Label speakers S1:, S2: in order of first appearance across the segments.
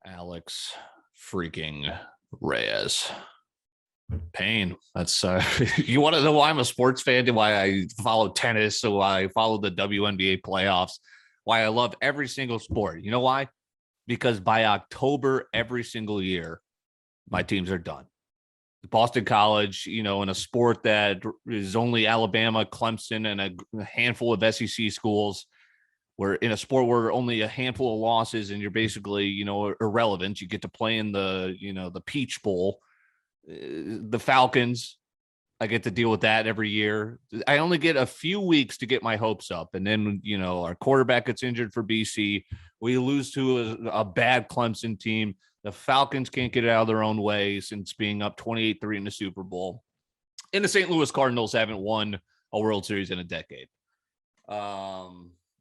S1: Alex freaking Reyes. Pain. That's you want to know why I'm a sports fan, why I follow tennis, so why I follow the WNBA playoffs, why I love every single sport. You know why? Because by October every single year, my teams are done. Boston College, in a sport that is only Alabama, Clemson, and a handful of SEC schools. We're in a sport where only a handful of losses and you're basically, irrelevant. You get to play in the Peach Bowl. The Falcons, I get to deal with that every year. I only get a few weeks to get my hopes up. And then, our quarterback gets injured for BC. We lose to a bad Clemson team. The Falcons can't get it out of their own way since being up 28-3 in the Super Bowl. And the St. Louis Cardinals haven't won a World Series in a decade.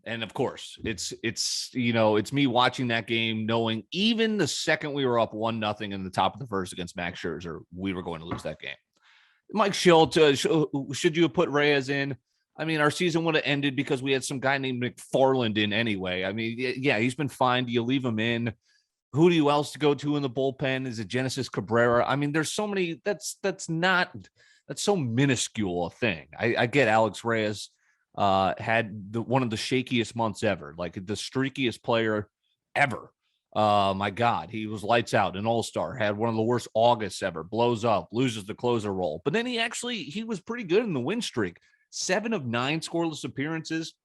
S1: And of course, it's me watching that game, knowing even the second we were up 1-0 in the top of the first against Max Scherzer, we were going to lose that game. Mike Schilt, should you have put Reyes in? I mean, our season would have ended because we had some guy named McFarland in anyway. I mean, yeah, he's been fine. Do you leave him in? Who do you else to go to in the bullpen? Is it Genesis Cabrera? I mean, there's so many. That's so minuscule a thing. I get Alex Reyes had one of the shakiest months ever, like the streakiest player ever. My God, he was lights out, an all-star, had one of the worst Augusts ever, blows up, loses the closer role. But then he was pretty good in the win streak. 7 of 9 scoreless appearances,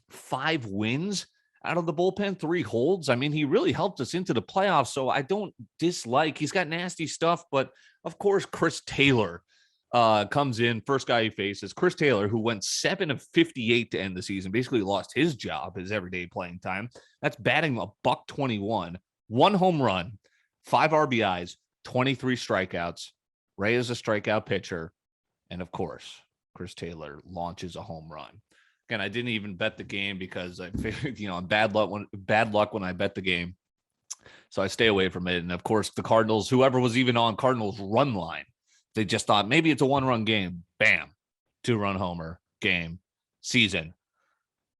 S1: 5 wins out of the bullpen, 3 holds. I mean, he really helped us into the playoffs. So I don't dislike, he's got nasty stuff, but of course, Chris Taylor comes in, first guy he faces, Chris Taylor, who went 7 of 58 to end the season, basically lost his job, his everyday playing time. That's batting $121, 1 home run, 5 RBIs, 23 strikeouts. Ray is a strikeout pitcher. And of course, Chris Taylor launches a home run. Again, I didn't even bet the game because I figured, I'm bad luck when I bet the game. So I stay away from it. And of course, the Cardinals, whoever was even on Cardinals run line, they just thought maybe it's a 1-run game. Bam. 2-run homer game season.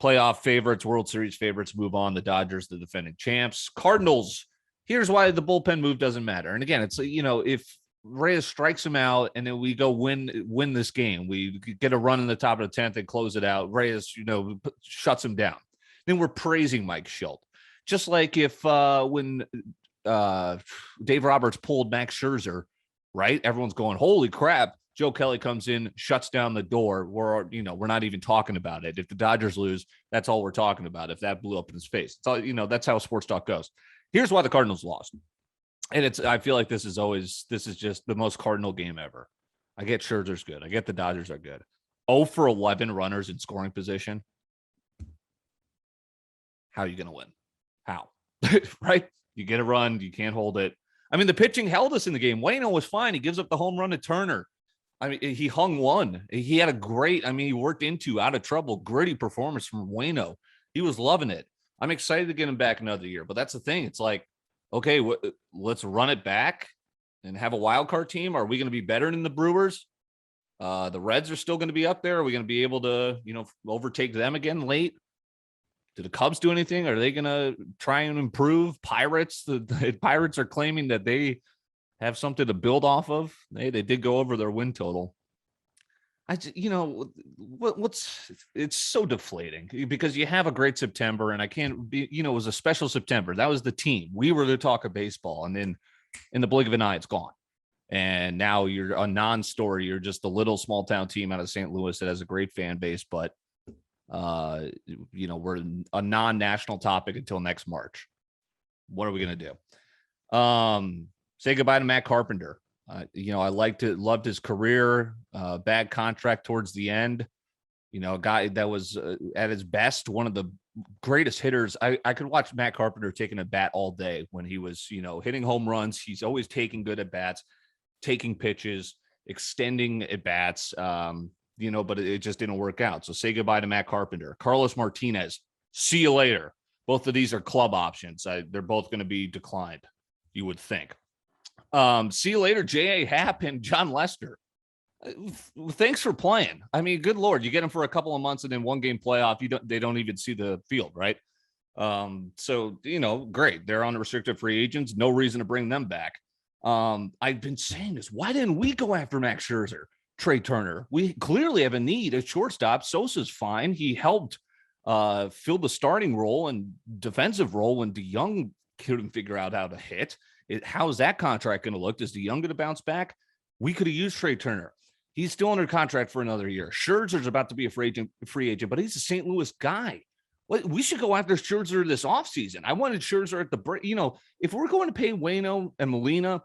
S1: Playoff favorites, World Series favorites move on. The Dodgers, the defending champs. Cardinals, here's why the bullpen move doesn't matter. And again, it's, if Reyes strikes him out and then we go win this game, we get a run in the top of the 10th and close it out. Reyes, shuts him down. Then we're praising Mike Schilt. Just like if when Dave Roberts pulled Max Scherzer, right? Everyone's going, holy crap. Joe Kelly comes in, shuts down the door. We're not even talking about it. If the Dodgers lose, that's all we're talking about. If that blew up in his face, it's all, that's how sports talk goes. Here's why the Cardinals lost. And I feel like this is just the most Cardinal game ever. I get Scherzer's good. I get the Dodgers are good. 0 for 11 runners in scoring position. How are you going to win? How? Right? You get a run. You can't hold it. I mean, the pitching held us in the game. Waino was fine. He gives up the home run to Turner. I mean, he hung one. He had a great, he worked into out of trouble, gritty performance from Waino. He was loving it. I'm excited to get him back another year. But that's the thing. It's like, okay, let's run it back and have a wild card team. Are we going to be better than the Brewers? The Reds are still going to be up there. Are we going to be able to, overtake them again late? Do the Cubs do anything? Are they going to try and improve? Pirates, the Pirates are claiming that they have something to build off of. They did go over their win total. It's so deflating because you have a great September and I can't be, it was a special September. That was the team. We were the talk of baseball. And then in the blink of an eye, it's gone. And now you're a non-story. You're just a little small town team out of St. Louis that has a great fan base, but we're a non-national topic until next March. What are we going to do? Say goodbye to Matt Carpenter. I loved his career, bad contract towards the end, a guy that was at his best, one of the greatest hitters. I could watch Matt Carpenter taking a bat all day when he was, hitting home runs. He's always taking good at bats, taking pitches, extending at bats. But it just didn't work out. So say goodbye to Matt Carpenter. Carlos Martinez, see you later. Both of these are club options. They're both going to be declined, you would think. See you later, J.A. Happ and John Lester. Thanks for playing. I mean, good Lord, you get them for a couple of months and then one game playoff, they don't even see the field, right? So, great. They're unrestricted free agents. No reason to bring them back. I've been saying this. Why didn't we go after Max Scherzer, Trey Turner? We clearly have a need at shortstop. Sosa's fine. He helped fill the starting role and defensive role when DeYoung couldn't figure out how to hit. How's that contract going to look? Is DeYoung going to bounce back? We could have used Trey Turner. He's still under contract for another year. Scherzer's about to be a free agent, but he's a St. Louis guy. We should go after Scherzer this offseason. I wanted Scherzer at the break. If we're going to pay Waino and Molina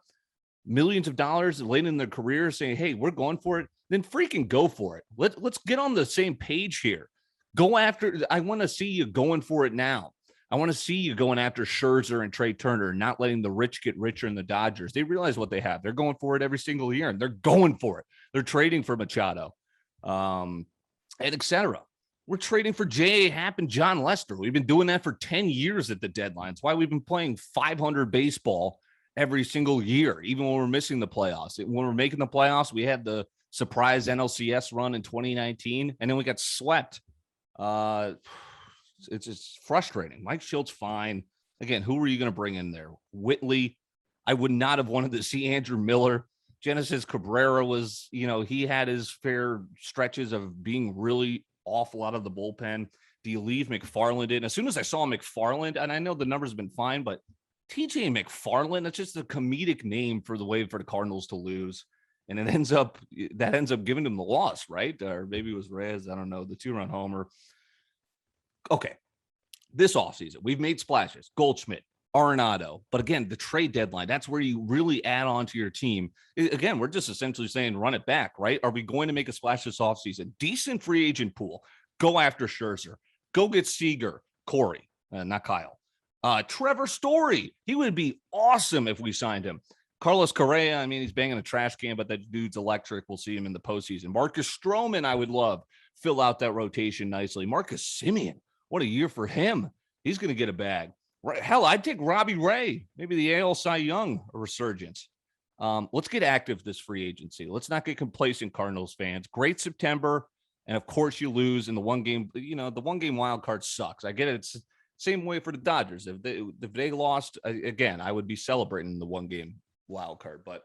S1: millions of dollars late in their career saying, hey, we're going for it, then freaking go for it. Let's get on the same page here. Go after. I want to see you going for it now. I want to see you going after Scherzer and Trey Turner, not letting the rich get richer in the Dodgers. They realize what they have. They're going for it every single year, and they're going for it. They're trading for Machado, and et cetera. We're trading for J.A. Happ and John Lester. We've been doing that for 10 years at the deadline. It's why we've been playing 500 baseball every single year, even when we're missing the playoffs. When we're making the playoffs, we had the surprise NLCS run in 2019, and then we got swept. It's just frustrating. Mike Schultz, fine. Again, who are you going to bring in there? Whitley. I would not have wanted to see Andrew Miller. Genesis Cabrera was, he had his fair stretches of being really awful out of the bullpen. Do you leave McFarland in? As soon as I saw McFarland, and I know the numbers have been fine, but TJ McFarland, that's just a comedic name for the way for the Cardinals to lose. And it ends up giving them the loss, right? Or maybe it was Reyes, I don't know, the 2-run homer. Okay. This offseason, we've made splashes. Goldschmidt, Arenado. But again, the trade deadline, that's where you really add on to your team. Again, we're just essentially saying run it back, right? Are we going to make a splash this offseason? Decent free agent pool. Go after Scherzer. Go get Seager, Corey, not Kyle. Trevor Story. He would be awesome if we signed him. Carlos Correa, he's banging a trash can, but that dude's electric. We'll see him in the postseason. Marcus Stroman, I would love. Fill out that rotation nicely. Marcus Semien, what a year for him. He's going to get a bag. Hell, I'd take Robbie Ray, maybe the AL Cy Young resurgence. Let's get active this free agency. Let's not get complacent, Cardinals fans. Great September, and of course you lose in the one game. The one game wild card sucks. I get it. It's the same way for the Dodgers. If they lost, again, I would be celebrating the one game wild card, but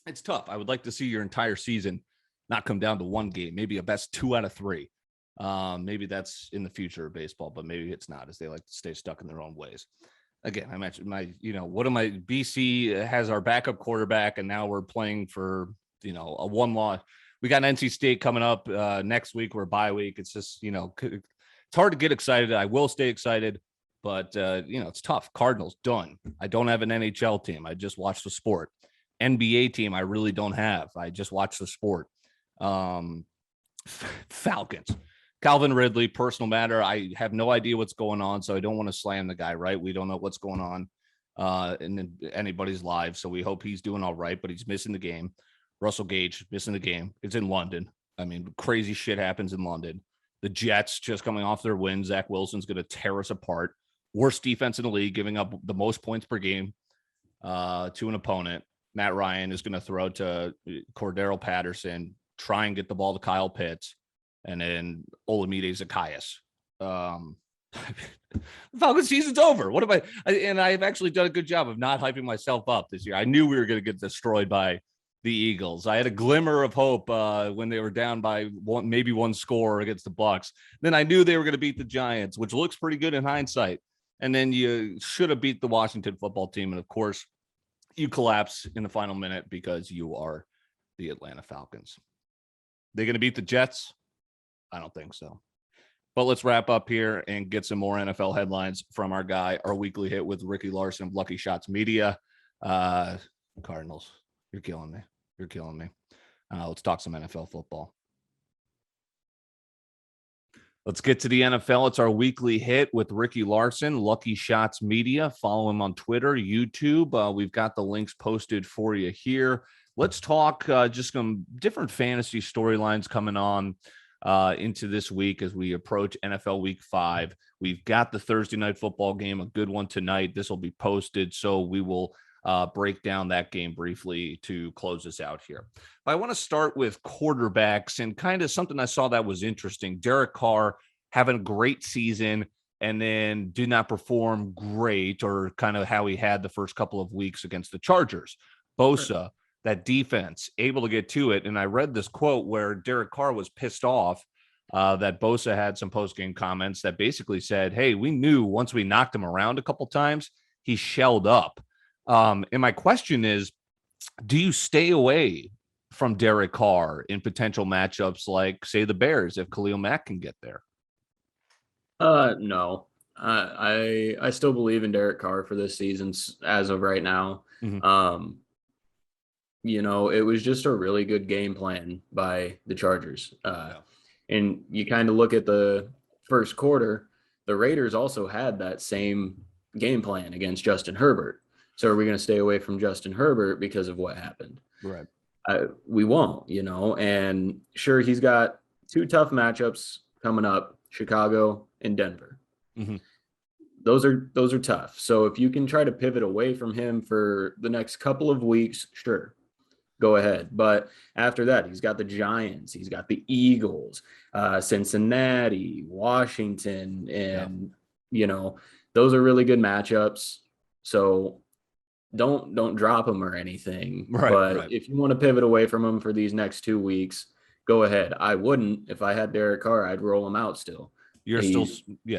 S1: it's tough. I would like to see your entire season not come down to one game, maybe a best 2 out of 3. Maybe that's in the future of baseball, but maybe it's not, as they like to stay stuck in their own ways. Again, I mentioned BC has our backup quarterback, and now we're playing for, a one loss. We got NC State coming up next week. We're bye week. It's just, it's hard to get excited. I will stay excited, but it's tough. Cardinals done. I don't have an NHL team. I just watch the sport. NBA team, I really don't have. I just watch the sport. Falcons. Calvin Ridley, personal matter. I have no idea what's going on, so I don't want to slam the guy, right? We don't know what's going on in anybody's lives, so we hope he's doing all right, but he's missing the game. Russell Gage missing the game. It's in London. Crazy shit happens in London. The Jets just coming off their win. Zach Wilson's going to tear us apart. Worst defense in the league, giving up the most points per game to an opponent. Matt Ryan is going to throw to Cordero Patterson, try and get the ball to Kyle Pitts, and then Olamide Zacchaeus. Falcons season's over. What am I? And I've actually done a good job of not hyping myself up this year. I knew we were going to get destroyed by the Eagles. I had a glimmer of hope when they were down by maybe one score against the Bucs. Then I knew they were going to beat the Giants, which looks pretty good in hindsight. And then you should have beat the Washington football team. And of course, you collapse in the final minute because you are the Atlanta Falcons. They're going to beat the Jets? I don't think so. But let's wrap up here and get some more NFL headlines from our guy, our weekly hit with Ricky Larson of Lucky Shots Media. Cardinals, you're killing me. You're killing me. Let's talk some NFL football. Let's get to the NFL. It's our weekly hit with Ricky Larson, Lucky Shots Media. Follow him on Twitter, YouTube. We've got the links posted for you here. Let's talk just some different fantasy storylines coming on into this week as we approach NFL Week 5. We've got the Thursday Night Football game, a good one tonight. This will be posted, so we will break down that game briefly to close this out here. But I want to start with quarterbacks and kind of something I saw that was interesting. Derek Carr having a great season. and then did not perform great, or kind of how he had the first couple of weeks against the Chargers. Bosa, that defense, able to get to it. And I read this quote where Derek Carr was pissed off that Bosa had some post-game comments that basically said, hey, we knew once we knocked him around a couple times, he shelled up. And my question is, do you stay away from Derek Carr in potential matchups like, say, the Bears, if Khalil Mack can get there?
S2: No. I still believe in Derek Carr for this season as of right now.
S1: Mm-hmm.
S2: It was just a really good game plan by the Chargers. And you kind of look at the first quarter, the Raiders also had that same game plan against Justin Herbert. So are we going to stay away from Justin Herbert because of what happened?
S1: Right.
S2: We won't, and sure, he's got 2 tough matchups coming up, Chicago and Denver.
S1: Mm-hmm.
S2: Those are tough. So if you can try to pivot away from him for the next couple of weeks, sure, go ahead. But after that, he's got the Giants, he's got the Eagles, Cincinnati, Washington, and those are really good matchups. So don't drop him or anything.
S1: Right,
S2: but if you want to pivot away from him for these next 2 weeks, go ahead. I wouldn't. If I had Derek Carr, I'd roll him out still.
S1: You're still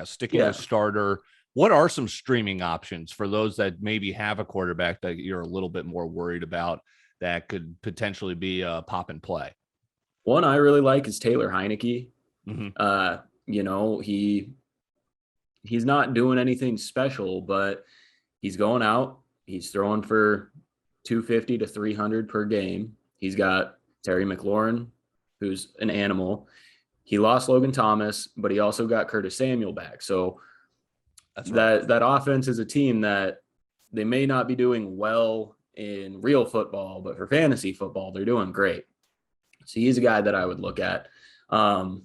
S1: sticking with starter. What are some streaming options for those that maybe have a quarterback that you're a little bit more worried about that could potentially be a pop and play?
S2: One I really like is Taylor Heineke.
S1: Mm-hmm.
S2: He's not doing anything special, but he's going out. He's throwing for 250 to 300 per game. He's got Terry McLaurin, who's an animal. He lost Logan Thomas, but he also got Curtis Samuel back. So that offense is a team that they may not be doing well in real football, but for fantasy football, they're doing great. So he's a guy that I would look at. And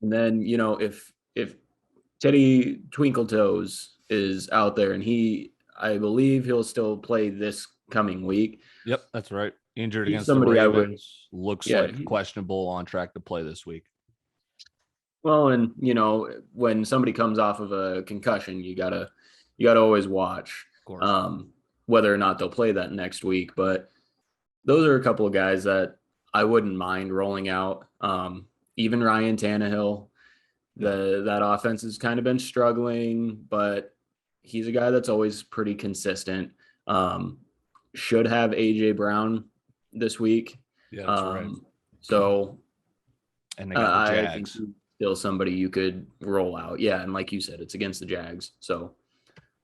S2: then, if Teddy Twinkletoes is out there, and I believe he'll still play this coming week.
S1: Yep, that's right. Injured against the Ravens. Looks like questionable, on track to play this week.
S2: Well, and when somebody comes off of a concussion, you gotta always watch whether or not they'll play that next week. But those are a couple of guys that I wouldn't mind rolling out. Even Ryan Tannehill, that offense has kind of been struggling, but he's a guy that's always pretty consistent. Should have AJ Brown this week.
S1: Yeah, that's right.
S2: So,
S1: and they got the Jags.
S2: I think he's still somebody you could roll out. Yeah, and like you said, it's against the Jags. So,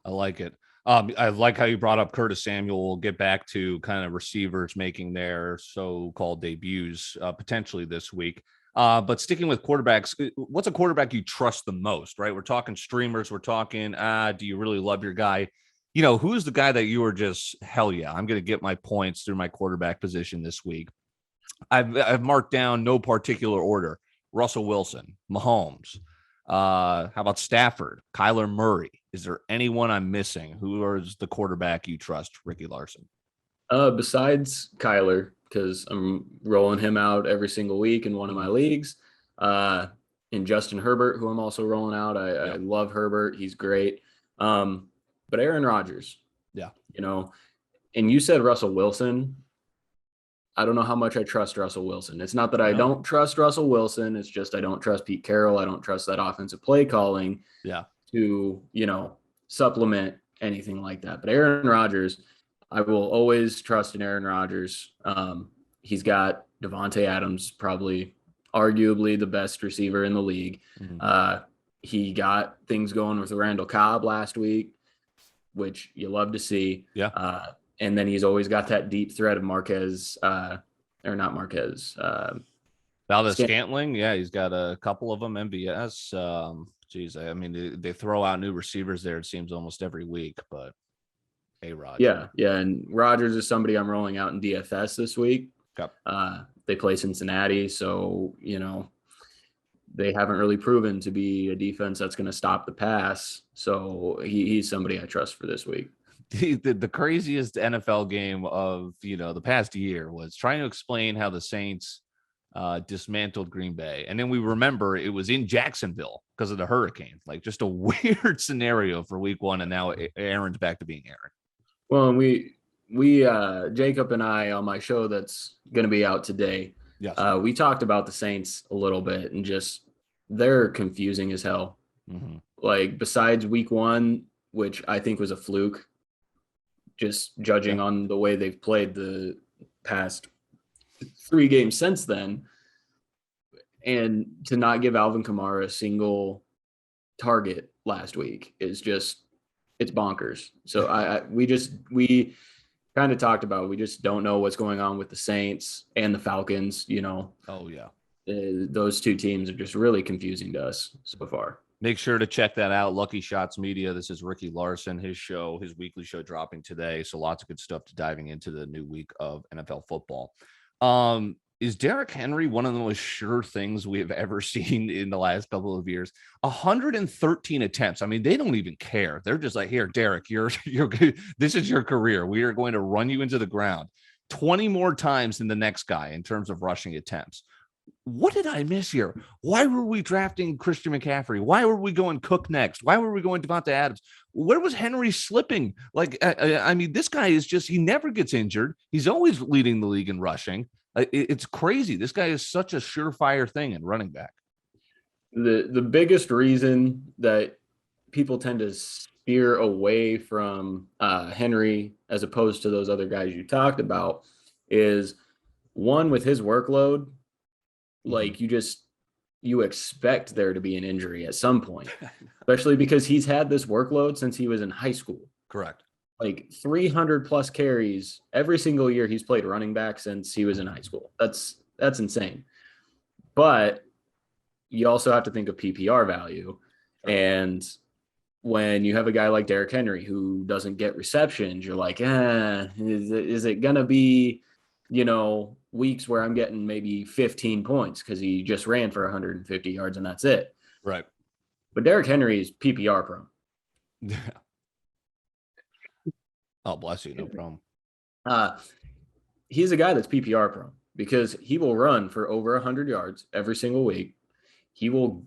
S1: I like it. I like how you brought up Curtis Samuel. We'll get back to kind of receivers making their so-called debuts potentially this week. But sticking with quarterbacks, what's a quarterback you trust the most, right? We're talking streamers. We're talking, do you really love your guy? Who's the guy that you are just, hell yeah, I'm going to get my points through my quarterback position this week? I've marked down no particular order. Russell Wilson, Mahomes. How about Stafford, Kyler Murray? Is there anyone I'm missing? Who is the quarterback you trust, Ricky Larson?
S2: Besides Kyler, because I'm rolling him out every single week in one of my leagues. And Justin Herbert, who I'm also rolling out. I love Herbert. He's great. But Aaron Rodgers.
S1: Yeah.
S2: And you said Russell Wilson. I don't know how much I trust Russell Wilson. It's not that I don't trust Russell Wilson. It's just I don't trust Pete Carroll. I don't trust that offensive play calling to, supplement anything like that. But Aaron Rodgers, I will always trust in Aaron Rodgers. He's got Devontae Adams, probably arguably the best receiver in the league. Mm-hmm. He got things going with Randall Cobb last week, which you love to see.
S1: Yeah.
S2: And then he's always got that deep threat of
S1: Valdez-Scantling. Yeah, he's got a couple of them. MVS. I mean, they throw out new receivers there, it seems, almost every week. But hey, Rod.
S2: Yeah. And Rodgers is somebody I'm rolling out in DFS this week.
S1: Yep.
S2: They play Cincinnati, so they haven't really proven to be a defense that's going to stop the pass. So he's somebody I trust for this week.
S1: The craziest NFL game of the past year was trying to explain how the Saints dismantled Green Bay. And then we remember it was in Jacksonville because of the hurricane. Like just a weird scenario for week 1. And now Aaron's back to being Aaron.
S2: Well, and we Jacob and I on my show that's going to be out today.
S1: Yes.
S2: We talked about the Saints a little bit and just they're confusing as hell.
S1: Mm-hmm.
S2: Like besides week 1, which I think was a fluke, just judging on the way they've played the past 3 games since then, and to not give Alvin Kamara a single target last week is just, it's bonkers. So we kind of talked about, we just don't know what's going on with the Saints and the Falcons,
S1: Oh yeah.
S2: Those 2 teams are just really confusing to us so far.
S1: Make sure to check that out. Lucky Shots Media. This is Ricky Larson, his weekly show dropping today. So lots of good stuff to diving into the new week of NFL football. Is Derrick Henry one of the most sure things we have ever seen in the last couple of years? 113 attempts. I mean, they don't even care. They're just like, here, Derrick, you're this is your career. We are going to run you into the ground 20 more times than the next guy in terms of rushing attempts. What did I miss here? Why were we drafting Christian McCaffrey? Why were we going Cook next? Why were we going Devonta Adams? Where was Henry slipping? Like, I mean, this guy is just, he never gets injured. He's always leading the league in rushing. It's crazy. This guy is such a surefire thing in running back.
S2: The biggest reason that people tend to steer away from Henry as opposed to those other guys you talked about is, one, with his workload, like you expect there to be an injury at some point, especially because he's had this workload since he was in high school.
S1: Correct.
S2: Like 300 plus carries every single year he's played running back since he was in high school. That's insane. But you also have to think of PPR value. And when you have a guy like Derrick Henry who doesn't get receptions, you're like, is it going to be, weeks where I'm getting maybe 15 points because he just ran for 150 yards and that's it.
S1: Right.
S2: But Derrick Henry is PPR prone.
S1: Yeah. Oh, bless you. No problem.
S2: He's a guy that's PPR prone because he will run for over 100 yards every single week. He will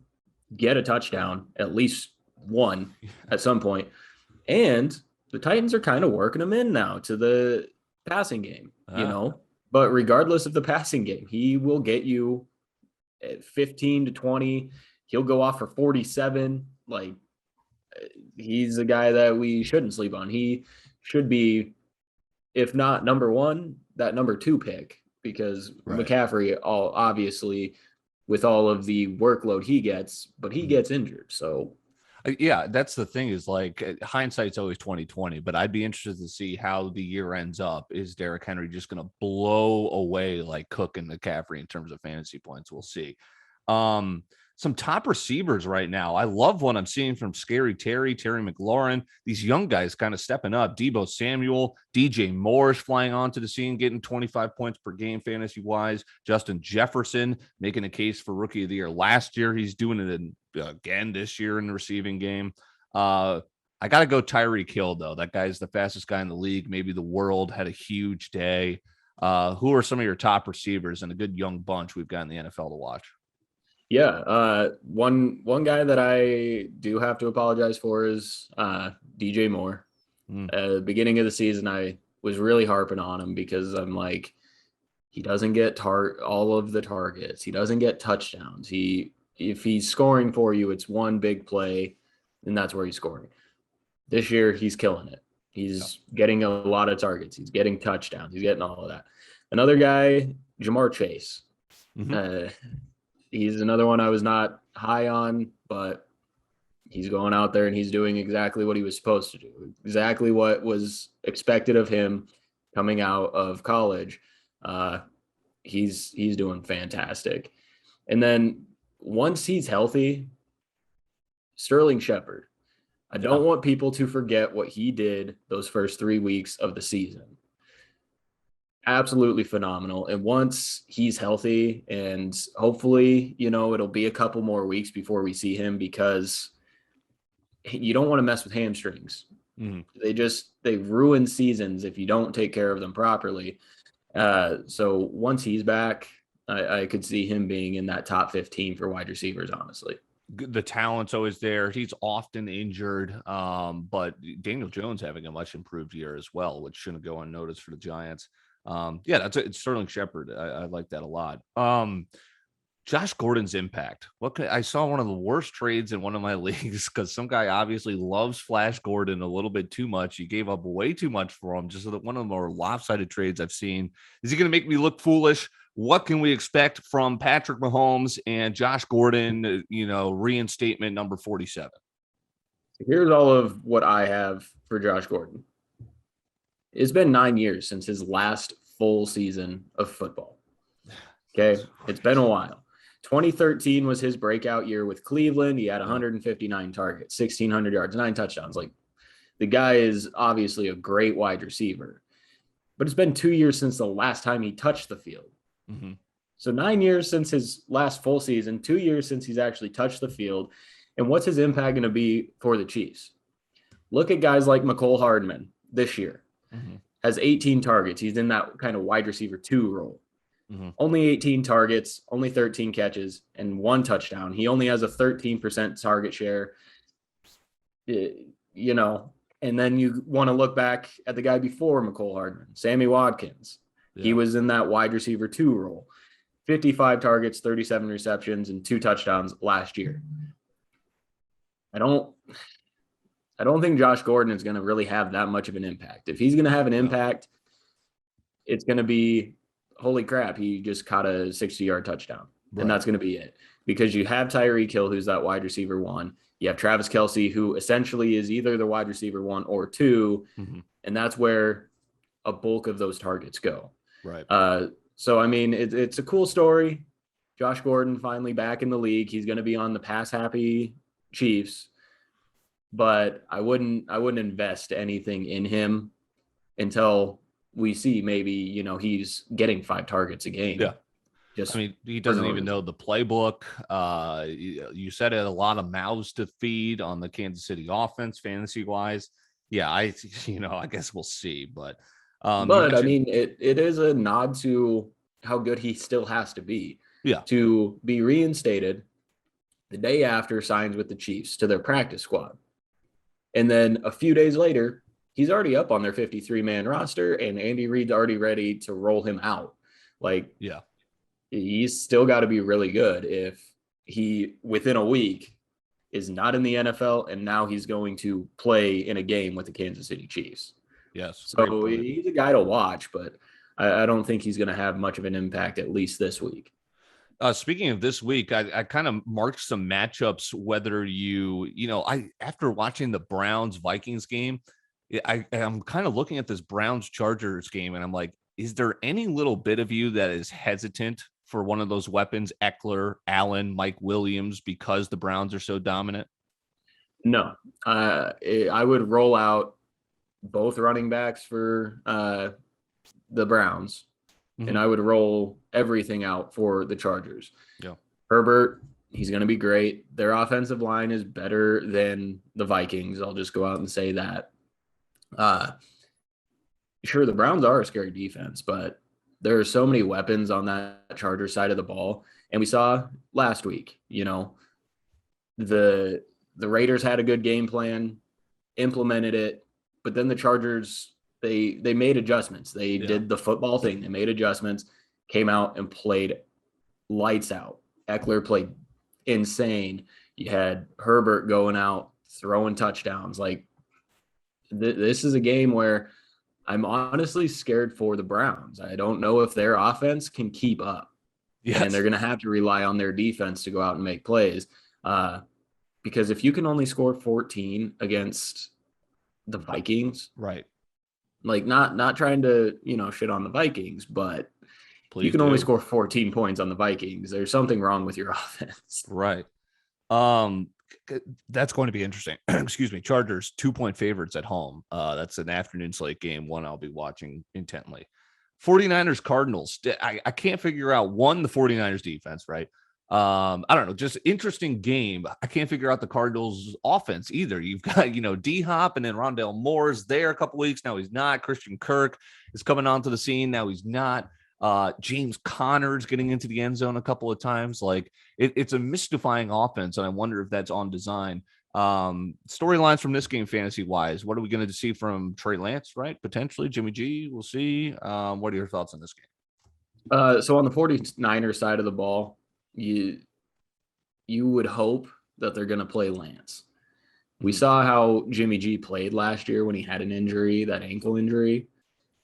S2: get a touchdown, at least one at some point. And the Titans are kind of working him in now to the passing game, But regardless of the passing game, he will get you at 15 to 20. He'll go off for 47. Like, he's a guy that we shouldn't sleep on. He should be, if not number 1, that number 2 pick, because McCaffrey, obviously, with all of the workload he gets, but he gets injured. So,
S1: yeah, that's the thing is, like, hindsight's always 20/20, but I'd be interested to see how the year ends up. Is Derrick Henry just going to blow away like Cook and McCaffrey in terms of fantasy points? We'll see. Some top receivers right now. I love what I'm seeing from Terry McLaurin. These young guys kind of stepping up. Deebo Samuel, DJ Moore is flying onto the scene, getting 25 points per game fantasy-wise. Justin Jefferson making a case for Rookie of the Year last year. He's doing it again this year in the receiving game. I got to go Tyreek Hill, though. That guy's the fastest guy in the league, maybe the world. Had a huge day. Who are some of your top receivers and a good young bunch we've got in the NFL to watch?
S2: Yeah, one guy that I do have to apologize for is DJ Moore. At the beginning of the season, I was really harping on him because I'm like, he doesn't get all of the targets. He doesn't get touchdowns. If he's scoring for you, it's one big play, and that's where he's scoring. This year, he's killing it. He's getting a lot of targets. He's getting touchdowns. He's getting all of that. Another guy, Jamar Chase. He's another one I was not high on, but he's going out there and he's doing exactly what he was supposed to do, exactly what was expected of him coming out of college. He's doing fantastic. And then once he's healthy, Sterling Shepard. I don't want people to forget what he did those first 3 weeks of the season. Absolutely phenomenal. And once he's healthy, and hopefully, it'll be a couple more weeks before we see him, because you don't want to mess with hamstrings. They ruin seasons if you don't take care of them properly. So once he's back, I could see him being in that top 15 for wide receivers, honestly.
S1: The talent's always there. He's often injured, but Daniel Jones having a much improved year as well, which shouldn't go unnoticed for the Giants. It's Sterling Shepard. I like that a lot. Josh Gordon's impact. I saw one of the worst trades in one of my leagues because some guy obviously loves Flash Gordon a little bit too much. He gave up way too much for him. Just one of the more lopsided trades I've seen. Is he going to make me look foolish? What can we expect from Patrick Mahomes and Josh Gordon, reinstatement number 47?
S2: Here's all of what I have for Josh Gordon. It's been 9 years since his last full season of football. Okay. It's been a while. 2013 was his breakout year with Cleveland. He had 159 targets, 1,600 yards, 9 touchdowns. Like, the guy is obviously a great wide receiver, but it's been 2 years since the last time he touched the field.
S1: Mm-hmm.
S2: So 9 years since his last full season, 2 years since he's actually touched the field. And what's his impact going to be for the Chiefs? Look at guys like McCole Hardman this year.
S1: Mm-hmm.
S2: Has 18 targets. He's in that kind of wide receiver 2 role.
S1: Mm-hmm.
S2: Only 18 targets, only 13 catches, and 1 touchdown. He only has a 13% target share. And then you want to look back at the guy before McCole Hardman, Sammy Watkins. Yeah. He was in that wide receiver 2 role. 55 targets, 37 receptions, and 2 touchdowns last year. I don't think Josh Gordon is going to really have that much of an impact. If he's going to have an impact, it's going to be, holy crap, he just caught a 60-yard touchdown. Right. And that's going to be it. Because you have Tyreek Hill, who's that wide receiver 1. You have Travis Kelce, who essentially is either the wide receiver 1 or 2.
S1: Mm-hmm.
S2: And that's where a bulk of those targets go.
S1: Right.
S2: So, I mean, it's a cool story. Josh Gordon finally back in the league. He's going to be on the pass-happy Chiefs. But I wouldn't invest anything in him until we see maybe, he's getting 5 targets a game.
S1: Yeah. He doesn't even know the playbook. You said it, a lot of mouths to feed on the Kansas City offense, fantasy wise. Yeah, I guess we'll see. But
S2: I mean, it is a nod to how good he still has to be.
S1: Yeah.
S2: To be reinstated the day after signs with the Chiefs to their practice squad. And then a few days later, he's already up on their 53-man roster, and Andy Reid's already ready to roll him out. Like,
S1: yeah,
S2: he's still got to be really good if he, within a week, is not in the NFL, and now he's going to play in a game with the Kansas City Chiefs.
S1: Yes.
S2: So he's a guy to watch, but I don't think he's going to have much of an impact, at least this week.
S1: Speaking of this week, I kind of marked some matchups, whether after watching the Browns-Vikings game, I'm kind of looking at this Browns-Chargers game, and I'm like, is there any little bit of you that is hesitant for one of those weapons, Eckler, Allen, Mike Williams, because the Browns are so dominant?
S2: No. I would roll out both running backs for the Browns. And I would roll everything out for the Chargers.
S1: Yeah.
S2: Herbert, he's going to be great. Their offensive line is better than the Vikings. I'll just go out and say that. Sure, the Browns are a scary defense, but there are so many weapons on that Chargers side of the ball. And we saw last week, the Raiders had a good game plan, implemented it, but then the Chargers – They made adjustments. They did the football thing. They made adjustments, came out and played lights out. Eckler played insane. You had Herbert going out, throwing touchdowns. Like, this is a game where I'm honestly scared for the Browns. I don't know if their offense can keep up.
S1: Yes.
S2: And they're going to have to rely on their defense to go out and make plays. Because if you can only score 14 against the Vikings.
S1: Right.
S2: Like, not trying to, shit on the Vikings, but you can only score 14 points on the Vikings. There's something wrong with your offense.
S1: Right. That's going to be interesting. Excuse me. Chargers 2-point favorites at home. That's an afternoon slate game, one I'll be watching intently. 49ers Cardinals. I can't figure out the 49ers defense, right? I don't know, just interesting game. I can't figure out the Cardinals offense either. You've got, D-Hop, and then Rondale Moore's there a couple weeks. Now he's not. Christian Kirk is coming onto the scene. Now he's not. James Conner's getting into the end zone a couple of times. Like it's a mystifying offense, and I wonder if that's on design. Storylines from this game, fantasy wise, what are we going to see from Trey Lance? Right, potentially Jimmy G. We'll see. What are your thoughts on this game?
S2: So on the 49ers side of the ball, you would hope that they're going to play Lance. We saw how Jimmy G played last year when he had an injury, that ankle injury.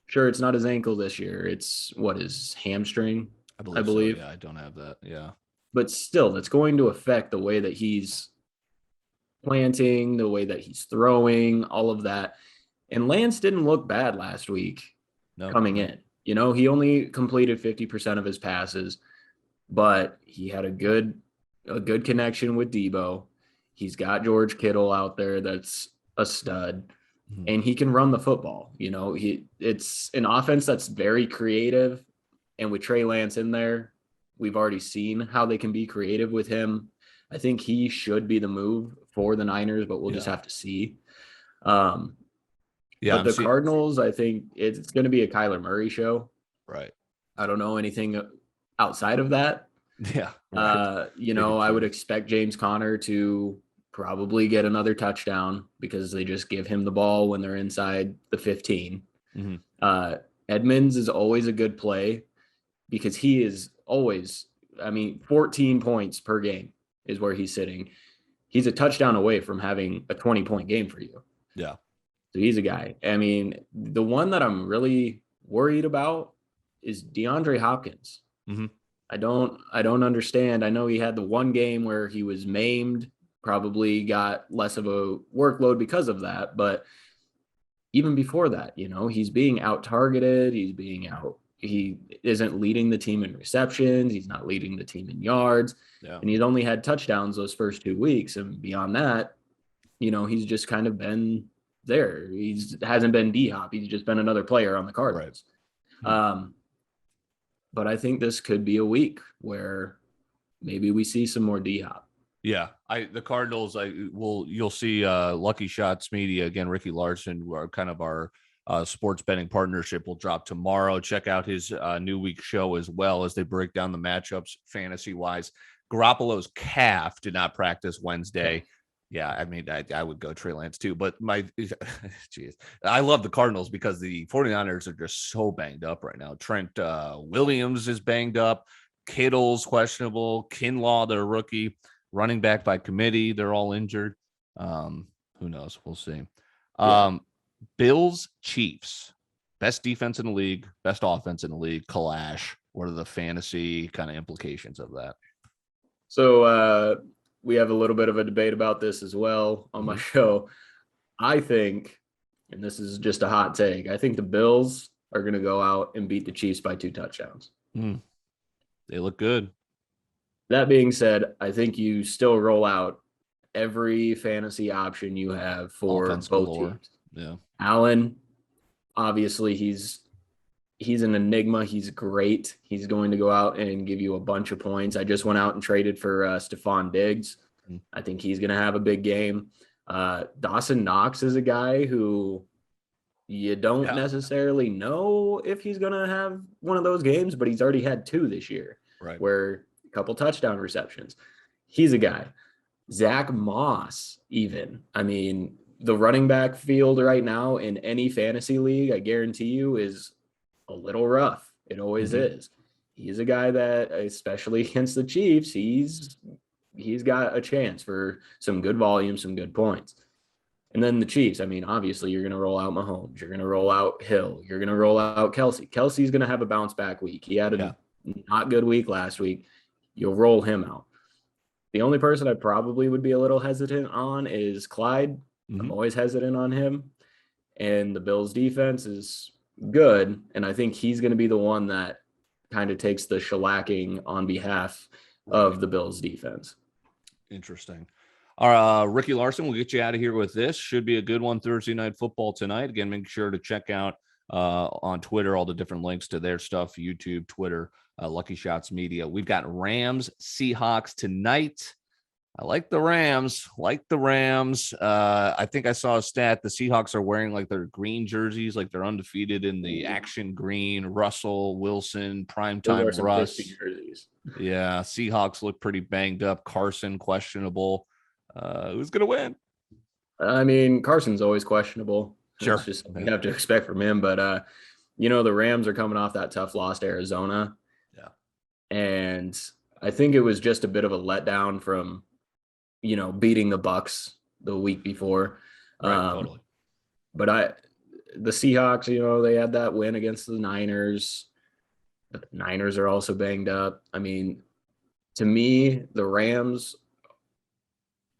S2: Sure, it's not his ankle this year. It's his hamstring, I believe.
S1: So, yeah, I don't have that. Yeah.
S2: But still, that's going to affect the way that he's planting, the way that he's throwing, all of that. And Lance didn't look bad last week coming in. He only completed 50% of his passes, but he had a good connection with Debo. He's got George Kittle out there that's a stud, and he can run the football. It's an offense that's very creative, and with Trey Lance in there, we've already seen how they can be creative with him. I think he should be the move for the Niners, but we'll just have to see. But the Cardinals, I think it's going to be a Kyler Murray show.
S1: Right.
S2: I don't know anything outside of that.
S1: Yeah.
S2: Right. I would expect James Conner to probably get another touchdown because they just give him the ball when they're inside the 15. Edmonds is always a good play because he is always, 14 points per game is where he's sitting. He's a touchdown away from having a 20-point game for you.
S1: Yeah.
S2: So he's a guy. The one that I'm really worried about is DeAndre Hopkins. I don't understand. I know he had the one game where he was maimed, probably got less of a workload because of that. But even before that, he's being out targeted. He isn't leading the team in receptions. He's not leading the team in yards. Yeah. And he's only had touchdowns those first 2 weeks. And beyond that, he's just kind of been there. He hasn't been D-Hop. He's just been another player on the Cardinals. Right. But I think this could be a week where maybe we see some more D-Hop.
S1: Yeah, the Cardinals. You'll see Lucky Shots Media again. Ricky Larson, who are kind of our sports betting partnership, will drop tomorrow. Check out his new week show as well as they break down the matchups fantasy wise. Garoppolo's calf did not practice Wednesday. Yeah, I would go Trey Lance too, but I love the Cardinals because the 49ers are just so banged up right now. Trent Williams is banged up. Kittle's questionable. Kinlaw, their rookie. Running back by committee. They're all injured. Who knows? We'll see. Bills, Chiefs. Best defense in the league. Best offense in the league. Clash. What are the fantasy kind of implications of that?
S2: So, we have a little bit of a debate about this as well on my show. I think, and this is just a hot take, I think the Bills are going to go out and beat the Chiefs by 2 touchdowns.
S1: They look good.
S2: That being said, I think you still roll out every fantasy option you have for offense both teams.
S1: Yeah.
S2: Allen, obviously, he's an enigma. He's great. He's going to go out and give you a bunch of points. I just went out and traded for Stephon Diggs. I think he's going to have a big game. Dawson Knox is a guy who you don't necessarily know if he's going to have one of those games, but he's already had 2 this year,
S1: right?
S2: Where a couple touchdown receptions. He's a guy. Zach Moss, even. The running back field right now in any fantasy league, I guarantee you, is a little rough. It always is. He's a guy that, especially against the Chiefs, he's got a chance for some good volume, some good points. And then the Chiefs, obviously you're going to roll out Mahomes. You're going to roll out Hill. You're going to roll out Kelsey. Kelsey's going to have a bounce back week. He had a not good week last week. You'll roll him out. The only person I probably would be a little hesitant on is Clyde. I'm always hesitant on him. And the Bills defense is good. And I think he's going to be the one that kind of takes the shellacking on behalf of the Bills defense.
S1: Interesting. All right, Ricky Larson, we'll get you out of here with this. Should be a good one Thursday Night Football tonight. Again, make sure to check out on Twitter all the different links to their stuff, YouTube, Twitter, Lucky Shots Media. We've got Rams-Seahawks tonight. I like the Rams. I think I saw a stat. The Seahawks are wearing like their green jerseys, like they're undefeated in the action green. Russell Wilson,
S2: Those
S1: primetime
S2: are some crispy
S1: Russ.
S2: jerseys.
S1: Yeah, Seahawks look pretty banged up. Carson questionable. Who's gonna win?
S2: I mean, Carson's always questionable.
S1: Sure.
S2: It's just you have to expect from him. But the Rams are coming off that tough loss to Arizona.
S1: Yeah.
S2: And I think it was just a bit of a letdown from beating the Bucks the week before.
S1: Right, totally.
S2: But the Seahawks, they had that win against the Niners. But the Niners are also banged up. I mean, to me, the Rams,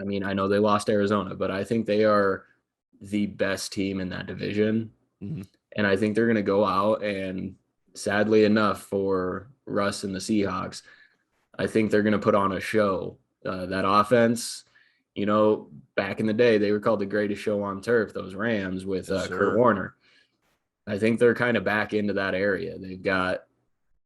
S2: I mean, I know they lost Arizona, but I think they are the best team in that division.
S1: Mm-hmm.
S2: And I think they're going to go out and, sadly enough for Russ and the Seahawks, I think they're going to put on a show. That offense, back in the day, they were called the greatest show on turf, those Rams with Kurt Warner. I think they're kind of back into that area. They've got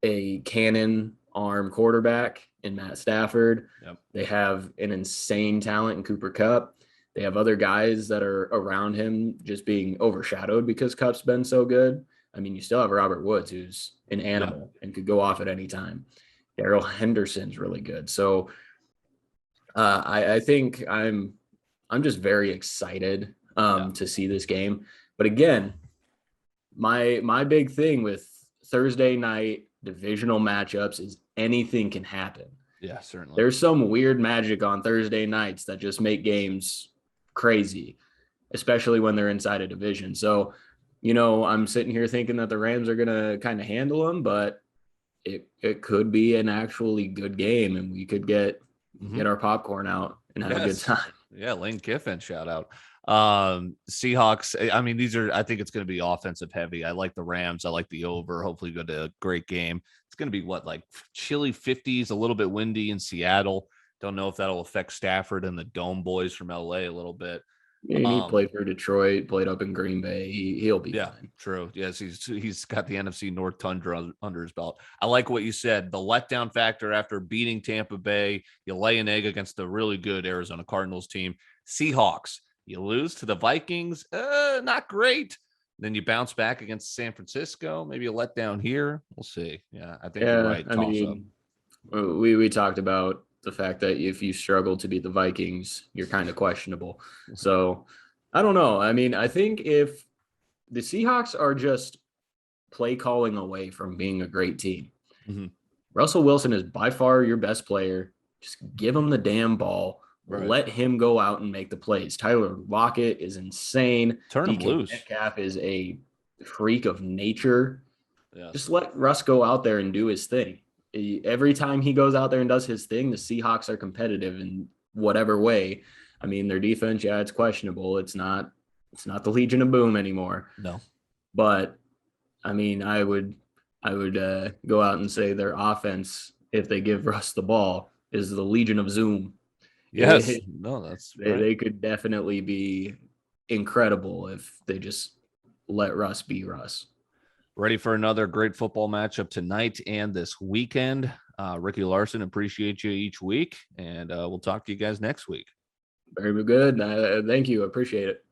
S2: a cannon arm quarterback in Matt Stafford.
S1: Yep.
S2: They have an insane talent in Cooper Kupp. They have other guys that are around him just being overshadowed because Kupp's been so good. I mean, you still have Robert Woods, who's an animal and could go off at any time. Darrell Henderson's really good. So I think I'm just very excited to see this game. But again, my big thing with Thursday night divisional matchups is anything can happen.
S1: Yeah, certainly.
S2: There's some weird magic on Thursday nights that just make games crazy, especially when they're inside a division. So, I'm sitting here thinking that the Rams are going to kind of handle them, but it could be an actually good game, and we could get our popcorn out and have a good time.
S1: Yeah, Lane Kiffin, shout out. Seahawks, I mean, I think it's going to be offensive heavy. I like the Rams. I like the over. Hopefully go to a great game. It's going to be like chilly 50s, a little bit windy in Seattle. Don't know if that'll affect Stafford and the Dome boys from LA a little bit.
S2: He played for Detroit, played up in Green Bay. He'll be fine.
S1: True. Yes, he's got the NFC North tundra under his belt. I like what you said. The letdown factor after beating Tampa Bay, you lay an egg against the really good Arizona Cardinals team. Seahawks, you lose to the Vikings, not great. Then you bounce back against San Francisco. Maybe a letdown here. We'll see. Yeah, I think you're right.
S2: I mean, we talked about the fact that if you struggle to beat the Vikings, you're kind of questionable. So I don't know. I mean, I think if the Seahawks are just play calling away from being a great team, Russell Wilson is by far your best player. Just give him the damn ball. Right. Let him go out and make the plays. Tyler Lockett is insane.
S1: Turn him loose.
S2: Metcalf is a freak of nature.
S1: Yes.
S2: Just let Russ go out there and do his thing. Every time he goes out there and does his thing, the Seahawks are competitive in whatever way. I mean, their defense, it's questionable. It's not the Legion of Boom anymore.
S1: No.
S2: But I mean, I would go out and say their offense, if they give Russ the ball, is the Legion of Zoom.
S1: Yes.
S2: They could definitely be incredible if they just let Russ be Russ.
S1: Ready for another great football matchup tonight and this weekend. Ricky Larson, appreciate you each week, and we'll talk to you guys next week.
S2: Very good. Thank you. Appreciate it.